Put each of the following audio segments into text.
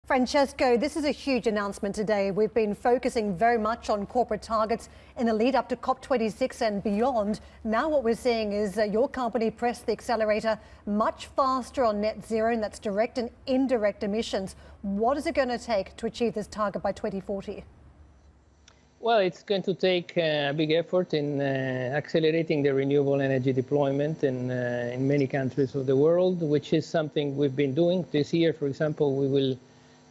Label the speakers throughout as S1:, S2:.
S1: Francesco, this is a huge announcement today. We've been focusing very much on corporate targets in the lead up to COP26 and beyond. Now what we're seeing is your company press the accelerator much faster on net zero, and that's direct and indirect emissions. What is it going to take to achieve this target by 2040?
S2: Well, it's going to take a big effort in accelerating the renewable energy deployment in many countries of the world, which is something we've been doing. This year, for example, we will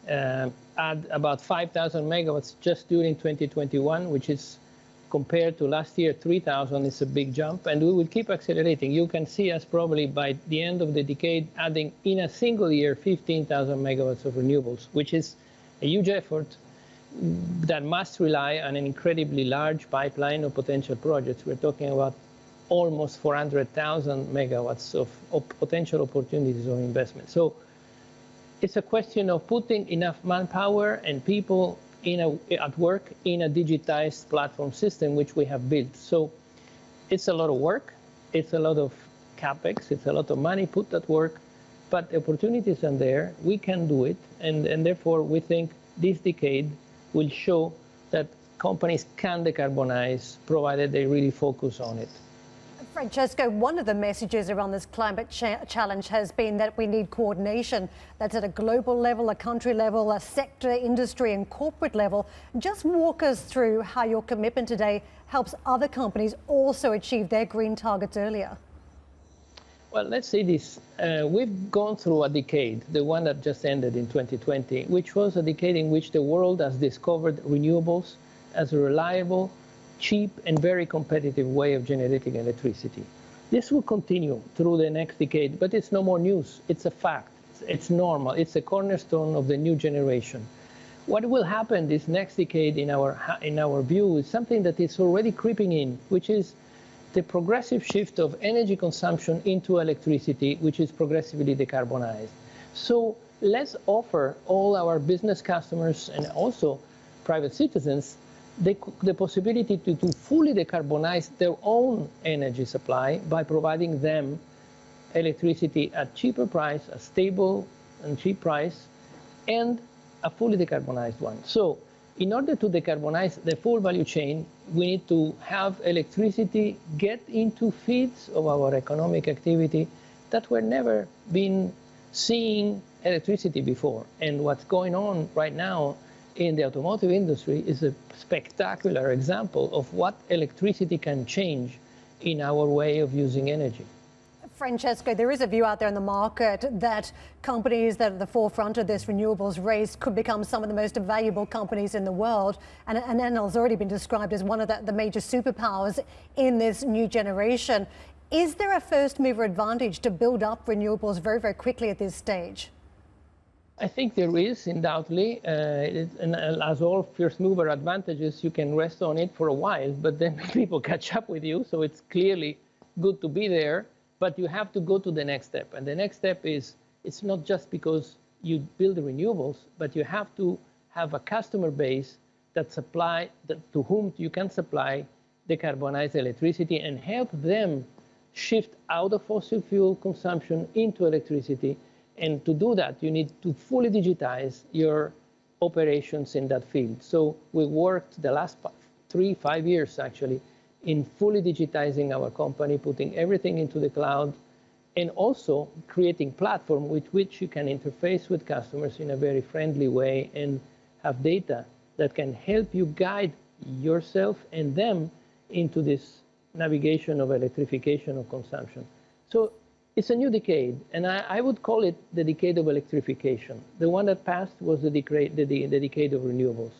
S2: add about 5,000 megawatts just during 2021, which is compared to last year 3,000. It's a big jump, and we will keep accelerating. You can see us probably by the end of the decade adding in a single year 15,000 megawatts of renewables, which is a huge effort that must rely on an incredibly large pipeline of potential projects. We're talking about almost 400,000 megawatts of potential opportunities of investment. So it's a question of putting enough manpower and people at work in a digitized platform system, which we have built. So it's a lot of work. It's a lot of capex. It's a lot of money put at work. But the opportunities are there. We can do it. And therefore, we think this decade will show that companies can decarbonize, provided they really focus on it.
S1: Francesco, one of the messages around this climate challenge has been that we need coordination. That's at a global level, a country level, a sector, industry and corporate level. Just walk us through how your commitment today helps other companies also achieve their green targets earlier.
S2: Well, let's say this. We've gone through a decade, the one that just ended in 2020, which was a decade in which the world has discovered renewables as a reliable, cheap and very competitive way of generating electricity. This will continue through the next decade, but it's no more news. It's a fact. It's normal. It's a cornerstone of the new generation. What will happen this next decade, in our view, is something that is already creeping in, which is the progressive shift of energy consumption into electricity, which is progressively decarbonized. So let's offer all our business customers and also private citizens the possibility to fully decarbonize their own energy supply by providing them electricity at cheaper price, a stable and cheap price, and a fully decarbonized one. So in order to decarbonize the full value chain, we need to have electricity get into fields of our economic activity that were never been seeing electricity before. And what's going on right now in the automotive industry is a spectacular example of what electricity can change in our way of using energy.
S1: Francesco, there is a view out there in the market that companies that are at the forefront of this renewables race could become some of the most valuable companies in the world. And Enel's already been described as one of the major superpowers in this new generation. Is there a first mover advantage to build up renewables very, very quickly at this stage?
S2: I think there is, undoubtedly. And as all first mover advantages, you can rest on it for a while, but then people catch up with you. So it's clearly good to be there. But you have to go to the next step. And the next step is, it's not just because you build the renewables, but you have to have a customer base to whom you can supply decarbonized electricity and help them shift out of fossil fuel consumption into electricity. And to do that, you need to fully digitize your operations in that field. So we worked the last 3-5 years, actually, in fully digitizing our company, putting everything into the cloud, and also creating platform with which you can interface with customers in a very friendly way and have data that can help you guide yourself and them into this navigation of electrification of consumption. So it's a new decade, and I would call it the decade of electrification. The one that passed was the decade of renewables.